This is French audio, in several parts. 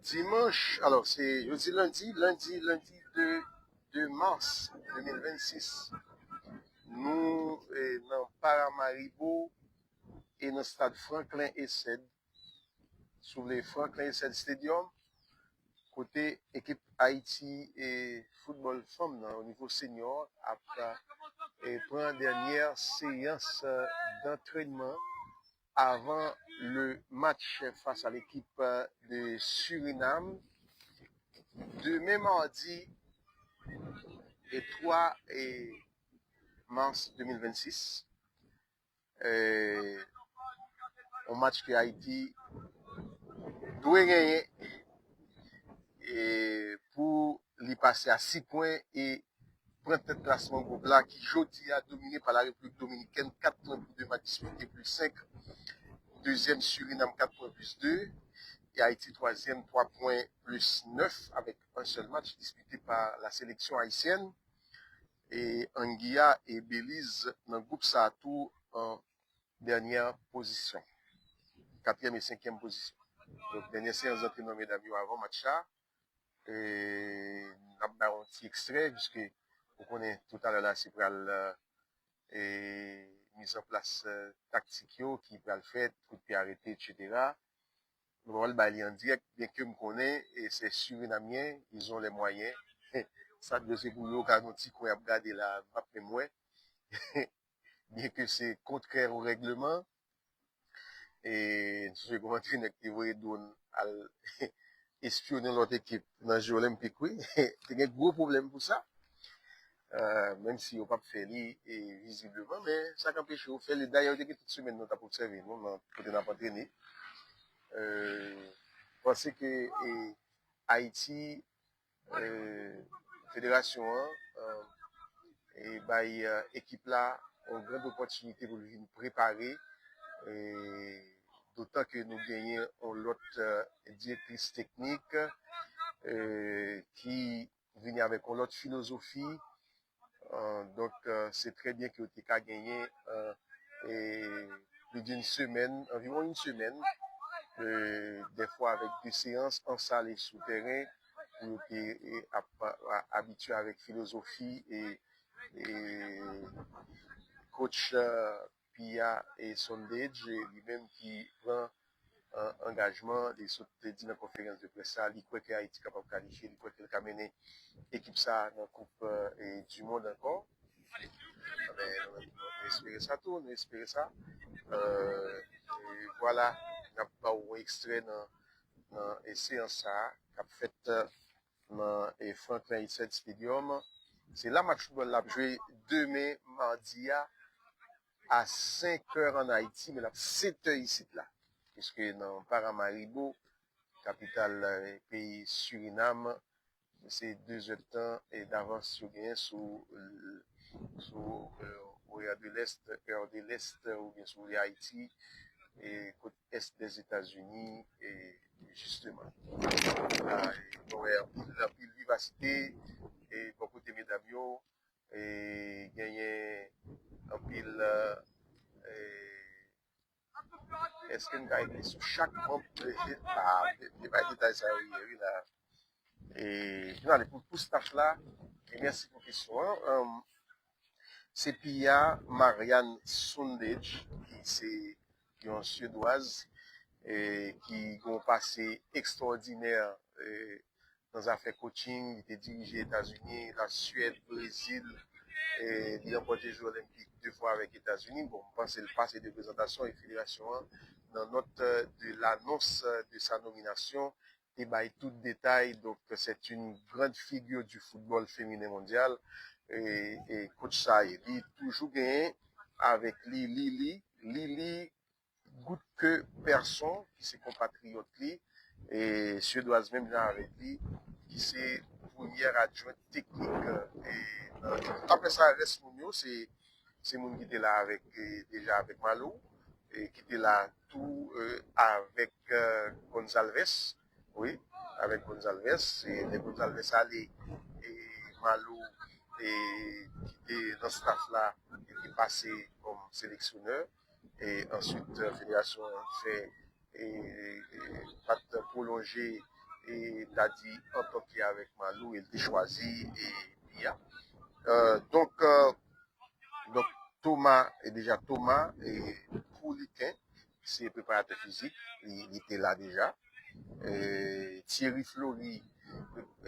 Dimanche, alors c'est jeudi, lundi 2 mars 2026. Nous, dans Paramaribo et dans le stade Franklin Essed, sous les Franklin Essed Stadium, côté équipe Haïti et football femme au niveau senior, après prendre dernière séance d'entraînement avant le match face à l'équipe de Suriname. Demain mardi et 3 mars 2026, un match que Haïti doit gagner pour lui passer à 6 points et prendre le classement groupe là qui jeudi a dominé par la République dominicaine, 4 points pour 2 matchs disputés plus 5. Deuxième Suriname 4 points plus 2. Et Haïti troisième 3 points plus 9 avec un seul match disputé par la sélection haïtienne. Et Anguilla et Belize dans le groupe ça a tout en dernière position. 4e et 5e position. Donc, dernière séance d'entraînement, mesdames, avant match là. Et on a un petit extrait, puisque vous connaissez tout à l'heure là, c'est pour mise en place tactique qui peut le faire, coup de pied arrêté, etc. Nous allons le bailler en direct, bien que je connais, et c'est Surinamien, ils ont les moyens. Ça, c'est pour eux, quand on dit qu'on a regardé la map de moi, bien que c'est contraire au règlement. Et je suis entraîneur qui va espionner l'autre équipe dans les Jeux Olympiques, oui. Il y a un gros problème pour ça. Même si on n'a pas fait visiblement, mais ça n'empêche pas de faire. D'ailleurs, toute semaine, nous avons observé, nous n'avons pas entraîné. Parce que Haïti, fédération, et équipe là, ont une grande opportunité pour nous préparer. D'autant que nous gagnons l'autre directrice technique qui vient avec l'autre philosophie. Donc, c'est très bien que tu as gagné plus d'une semaine, environ une semaine, des fois avec 2 séances en salle et souterrain, pour être habitué avec philosophie et coach Pia et Sondage, lui-même qui prend un engagement, des dit dans la conférence de presse, il croit que Haïti est capable de qualifier, il croit qu'il a mené l'équipe ça dans la Coupe du Monde encore. On espère ça tout, on espère ça. Voilà, on a pas un extrait dans la séance ça, qu'a fait dans le Franklin Essed Stadium. C'est là match football l'a joué demain, mardi à 5 h en Haïti, mais là 7 h ici là. Puisque dans Paramaribo, capitale pays Suriname, c'est 2 heures de temps et d'avance sur bien sous heure de l'Est, ou bien sur Haïti et côte Est des États-Unis, et justement. La vivacité et beaucoup de mesdames et gagner un pile. Est-ce que nous avons sur chaque membre de pas détail ça oui là. Et nous allons pour staff là. Et merci pour la question. C'est Pia Marianne Sondage, qui est une Suédoise et qui a un passé extraordinaire dans les affaires coaching. Il était dirigé aux États-Unis, la Suède, le Brésil. Et il a remporté les Jeux Olympiques 2 fois avec les États-Unis. Bon, je pense que le passé de présentation et fédération dans notre de l'annonce de sa nomination et tout détail. Donc, c'est une grande figure du football féminin mondial. Et coach ça, il toujours gagné avec Lili goûte que personne qui s'est compatriote et suédoise même là avec lui qui c'est première adjointe technique et après ça reste Mounio, c'est moun qui était là avec déjà avec Malo et qui était là tout avec Gonzalez, oui, avec Gonzalez, et les Gonzalez allé et Malo et qui était dans ce staff là qui est passé comme sélectionneur. Et ensuite, la fédération fait pas prolonger et t'as dit en tant qu'avec Malou, il était choisi et Bia. Donc Thomas est déjà Thomas et pour Liquin, c'est préparateur physique, il était là déjà. Thierry Flory,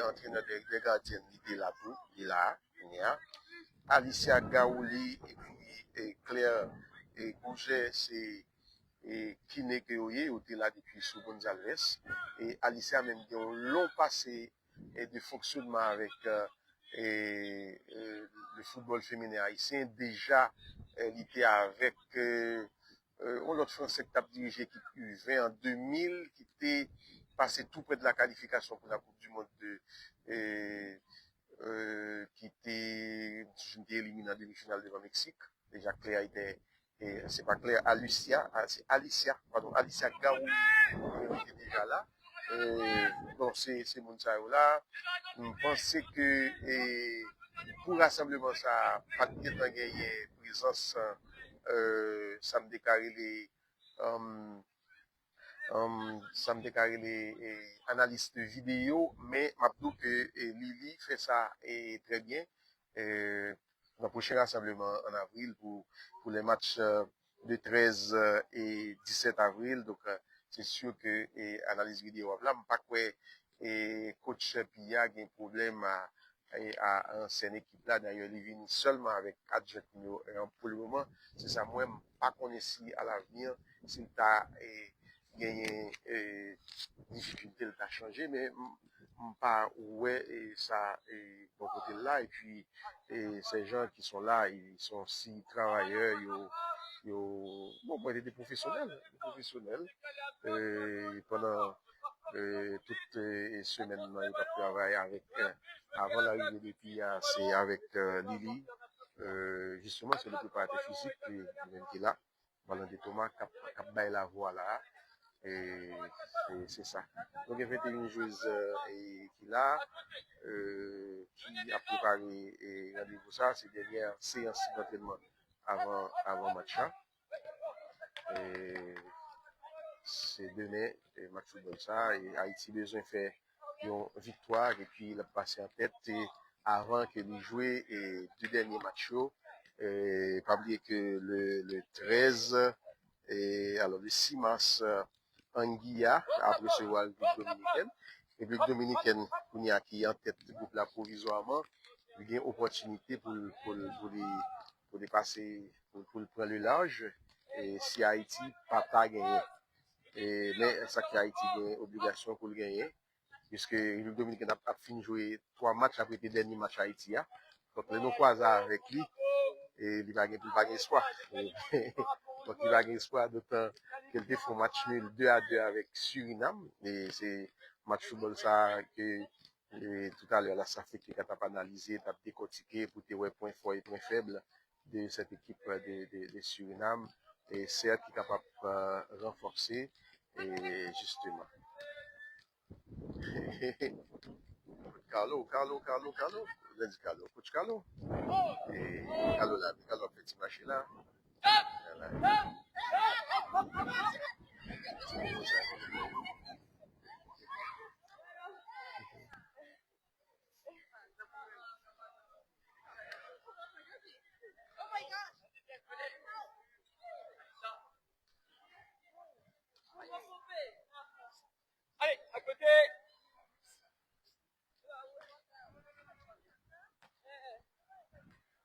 entraîneur des gardiens, il était là tout, il est là, il est là. Alicia Gaouli et puis Claire et Gouget, c'est Kiné Keoye, qui était là depuis sous Gonzalez. Et Alicia même qui ont long passé de fonctionnement avec le football féminin haïtien. Déjà, elle était avec un autre Français qui a dirigé l'équipe U20 en 2000, qui était passé tout près de la qualification pour la Coupe du Monde qui était éliminé en demi-finale devant le Mexique. Déjà, Claire était, c'est pas Claire, c'est Alicia, pardon, Alicia Gaou, qui était déjà là. Donc, c'est mon là. Je pense que pour rassemblement, ça, pas de gagner présence, ça me déclarait ça me déclarait les analystes vidéo, mais Mabdou que Lily fait ça et très bien. Dans le prochain rassemblement en avril pour les matchs de 13 et 17 avril. Donc, c'est sûr que analyse vidéo, là, je pas quoi coach Pia a un problème à ancienne équipe là. D'ailleurs, il vient seulement avec 4 jeunes. Pour le moment, c'est ça. Moi, je ne pas connaître si à l'avenir, s'il t'a gagné difficulté de changer, mais pas ouais et ça et bon côté là et puis ces gens qui sont là ils sont si travailleurs bon moi des professionnels pendant toute semaine ils ont travaillé avec avant l'arrivée des PIA c'est avec Lily justement c'est le préparateur physique qui est là Valentin Thomas qui a la voix là et c'est ça. Donc, il y a 21 joueuses qui là, qui a préparé et rendez-vous ça, c'est dernière séance d'entraînement avant match. Et c'est demain, match football ça, et Haïti besoin de faire une victoire et puis il a passé en tête avant que les jouer et deux derniers matchs. Pas oublier que le 13 et alors le 6 mars Anguilla après ce recevoir le République dominicaine. République dominicaine qui est en tête du groupe là provisoirement, il y a une opportunité pour les passer, pour prendre le large. Et si Haïti pas gagné, mais ça qui Haïti a une obligation pour le gagner, puisque République dominicaine a fini de jouer 3 matchs après le dernier match à Haïti. Donc, nous croisons avec lui et il va gagner espoir. Donc, il va gagner espoir d'autant qu'il fait un match nul 2-2 avec Suriname. Et c'est match football ça que tout à l'heure, là, ça fait que tu as analysé, tu as décortiqué pour tes points forts et points faibles de cette équipe de Suriname. Et c'est elle qui est capable de renforcer. Et justement. Carlo. Vous avez dit Carlo. Coach Carlo. Et Carlo là, Carlo a fait petit marché là. Allez, à côté.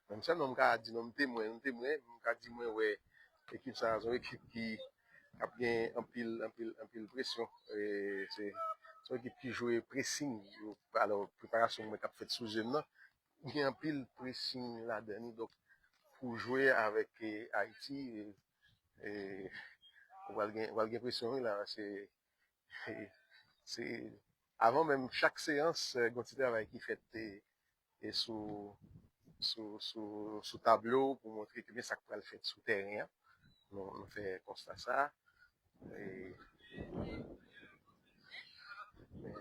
Même ça, nous avons dit, nous témoin, dit, ouais, l'équipe, ça, c'est une équipe qui a bien un pile pression. C'est une équipe qui joue pressing. Alors, préparation, mais qui a fait sous jeune, il y a un pile pressing là-dedans. Donc, pour jouer avec Haïti, on va gagner pression là, c'est, avant même chaque séance, quand tu travail qui fait, et sous tableau pour montrer que bien ça peut le faire sous terrain. On fait constat ça. Et,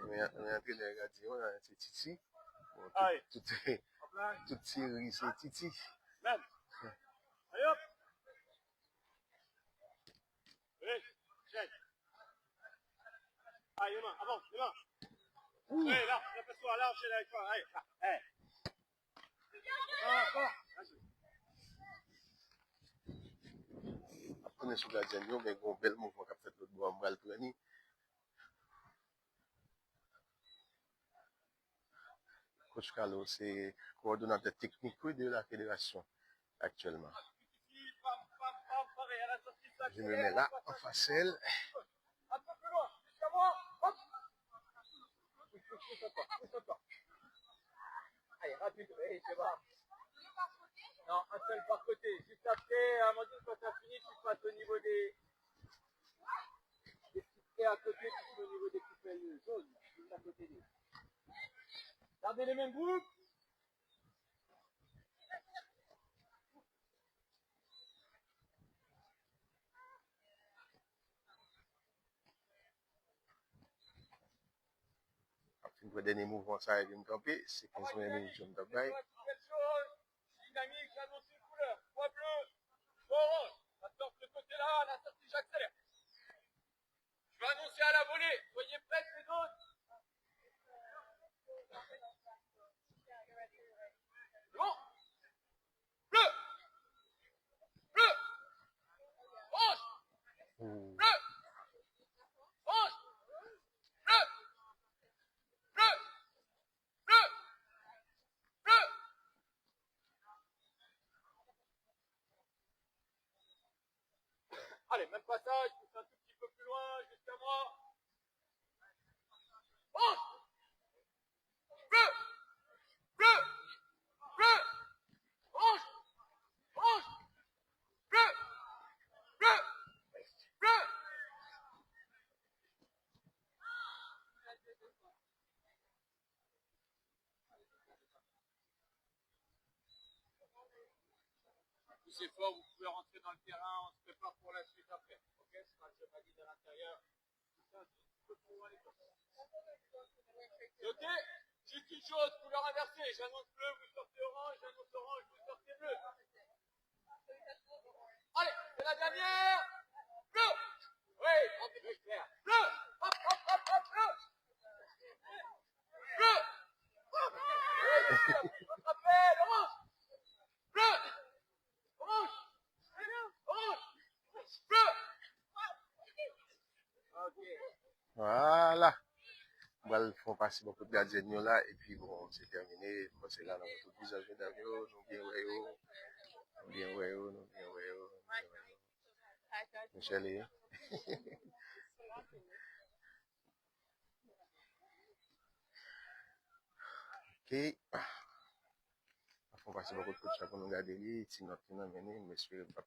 mais entraîneur a dit, c'est Titi. Bon, toute série, c'est Titi. Allez hop. Allez, check. Allez, demain, avance, demain. Oui, là, dépêche-toi, là, enchaîne avec toi. Allez, là, allez. Après, sur gardien, mais un bel mouvement qu'a fait l'autre bois, moi, le prendre. Coach Carlo, c'est coordonnateur technique de la fédération actuellement. Je me mets là, en facile. Un peu plus loin, jusqu'à moi. Hop. Allez, rapide, oui, c'est bon. Non, un seul par côté. Juste après, Amandine, quand tu as fini, tu passes au niveau des... Et à côté, tu passes au niveau des coupelles jaunes. Juste à côté des... Gardez les mêmes groupes. Le dernier mouvement, ça a été campé, c'est 15 minutes de travail. Dynamique, j'annonce une couleur. Soit bleu, soit orange. Maintenant, de ce côté-là, la sortie, j'accélère. Je vais annoncer à la volée. Soyez prêts, les autres. C'est bon. Bleu. Bleu. Orange. Bleu. Orange. Bleu. Bleu. Bleu. Bleu. Allez, même passage, pousse un tout petit peu plus loin, jusqu'à moi. Orange. Bleu. Bleu. Bleu. Orange. Orange. Bleu. Bleu. Bleu. Poussez fort, vous pouvez rentrer dans le terrain, on se prépare pour la suite après. Ok, ce sera le valide à l'intérieur. C'est ok? Juste une chose, couleur inversée. J'annonce bleu, vous sortez orange, j'annonce orange, vous sortez bleu. Allez, c'est la dernière. Bleu. Oui, c'est clair. Bleu. Hop, hop, hop, hop, bleu. Bleu. Rappel, orange. Bleu. Orange. Orange. Bleu. Ok. Voilà. Ils font passer beaucoup de gardiens là, et puis bon, c'est terminé. C'est là, dans tout visage d'avion, nous bien, ouais, nous bien, ouais, nous bien, ouais, Michel, ok. Ils font passer beaucoup de coachs pour nous garder lui, si notre team a mené, mais je vais pas.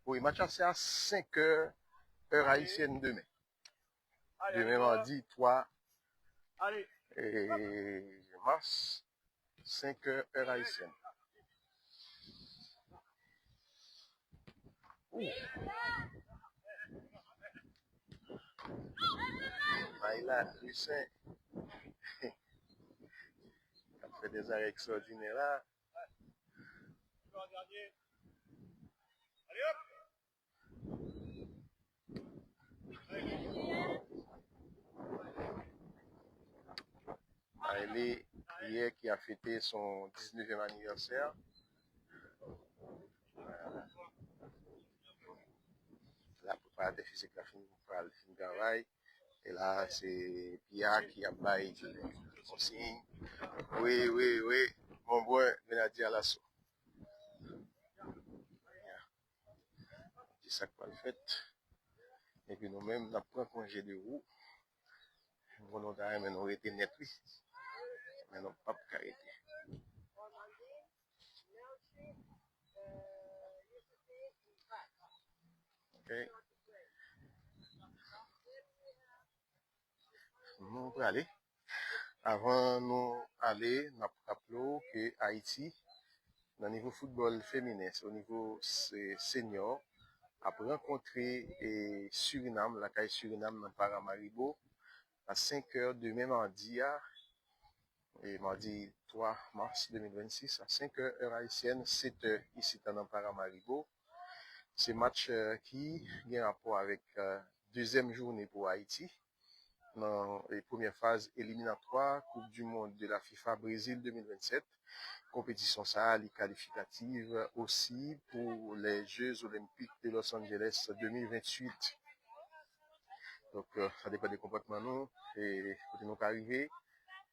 Oui, match c'est à 5 heures, heure haïtienne demain. Demain, mardi 3 mars, 5 heures, heure haïtienne. Là, Lucien, il fait des arrêts extraordinaires là. Allez hop. Allez, hier qui a fêté son 19e anniversaire. Voilà. La préparation physique, la fin de travail. Et là, c'est Pia qui a baillé son signe. Oui, oui, oui. Mon bon, Benadi à l'assaut. C'est ça qu'on a fait. Et puis nous-mêmes, nous prenons congé de roue. Volontairement, mais nous avons été net, oui. Mais nous n'avons pas arrêté. Ok. Nous pouvons aller. Avant nous aller, nous avons rappelé que Haïti dans le niveau football féminin, c'est au niveau senior, après rencontrer Suriname, la caille Suriname dans Paramaribo, à 5h demain mardi, et mardi 3 mars 2026, à 5h heure haïtienne, 7h ici dans Paramaribo. C'est match qui a un rapport avec deuxième journée pour Haïti. Dans les premières phases éliminatoires, Coupe du Monde de la FIFA Brésil 2027. Compétition ça, les qualificatives aussi pour les Jeux Olympiques de Los Angeles 2028. Donc, ça dépend des comportements nous et quand nous arriver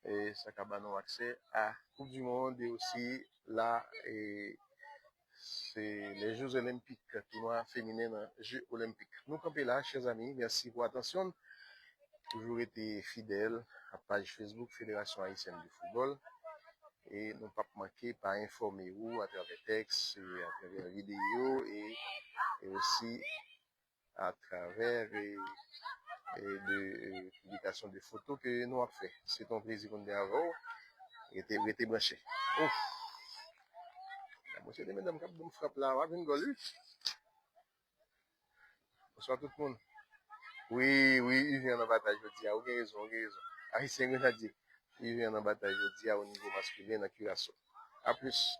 et ça va nous accès à Coupe du Monde et aussi là et c'est les Jeux Olympiques, tournoi féminin dans les Jeux Olympiques. Nous campons là, chers amis, merci pour l'attention. Toujours été fidèle à la page Facebook Fédération Haïtienne du Football. Et ne pas manquer par informer vous à travers texte, à travers vidéo et aussi à travers de publications de photos que nous avons fait. C'est un plaisir qu'on a avoir et rester branché. Ouf! Monsieur et mesdames, quand vous me frappez là, vous avez une bonsoir tout le monde. Oui, il vient en bataille, je dis, ok, raison. Haïtien, on a dit, il vient en bataille, je dis, au niveau masculin, dans la cuirasse. À plus.